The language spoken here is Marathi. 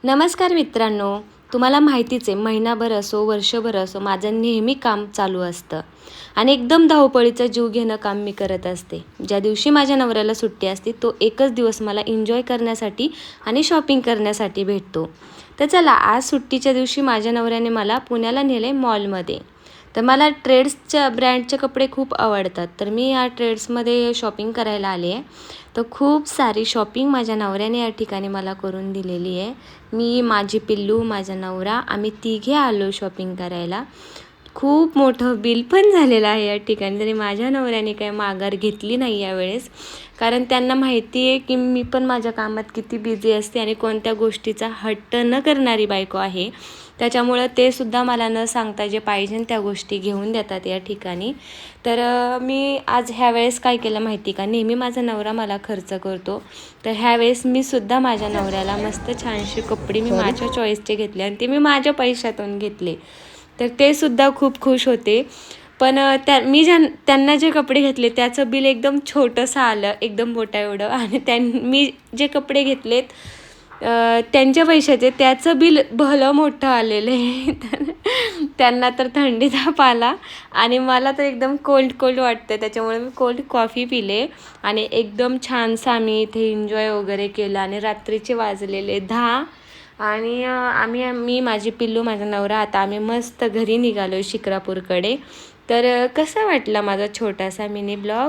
नमस्कार मित्रांनो, तुम्हाला माहितीच आहे महिनाभर असो वर्षभर असो माझं नेहमी काम चालू असतं आणि एकदम धावपळीचं जीव घेणं काम मी करत असते. ज्या दिवशी माझ्या नवऱ्याला सुट्टी असते तो एकच दिवस मला एन्जॉय करण्यासाठी आणि शॉपिंग करण्यासाठी भेटतो. तर चला आज सुट्टीच्या दिवशी माझ्या नवऱ्याने मला पुण्याला नेले मॉलमध्ये. तर मला ट्रेड्सच्या ब्रँडचे कपडे खूप आवडतात, तर मी या ट्रेड्समध्ये शॉपिंग करायला आले आहे. तर खूप सारी शॉपिंग माझ्या नवऱ्याने या ठिकाणी मला करून दिलेली आहे. मी, माझी पिल्लू, माझा नवरा आम्ही तिघे आलो शॉपिंग करायला. खूप मोठं बिल पण झालेलं आहे या ठिकाणी. तरी माझ्या नवऱ्याने काही माघार घेतली नाही यावेळेस, कारण त्यांना माहिती आहे की मी पण माझ्या कामात किती बिझी असते आणि कोणत्या गोष्टीचा हट्ट न करणारी बायको आहे. त्याच्यामुळं ते सुद्धा मला न सांगता जे पाहिजे त्या गोष्टी घेऊन देतात या ठिकाणी. तर मी आज ह्यावेळेस काय केलं माहिती का, नेहमी माझा नवरा मला खर्च करतो, तर ह्यावेळेस मी सुद्धा माझ्या नवऱ्याला मस्त छानसे कपडे मी माझ्या चॉईसचे घेतले आणि ते मी माझ्या पैशातून घेतले. तर ते सुद्धा खूप खुश होते. पण त्यांना जे कपडे घेतले त्याचं बिल एकदम छोटंसं आलं, एकदम बोटा एवढं. आणि मी जे कपडे घेतलेत त्यांच्या पैशाचे त्याचं बिल भलं मोठं आलेलं आहे. तर त्यांना तर थंडी ताप आला आणि मला तर एकदम कोल्ड कोल्ड वाटतं, त्याच्यामुळे मी कोल्ड कॉफी पिले आणि एकदम छानसं आम्ही इथे एन्जॉय वगैरे केलं. आणि रात्रीचे वाजलेले 10 आणि मी, माझी पिल्लू, माझा नवरा आता आम्ही मस्त घरी निघालो शिक्रापूरकडे. तर कसा वाटला माझा छोटासा मिनी ब्लॉग?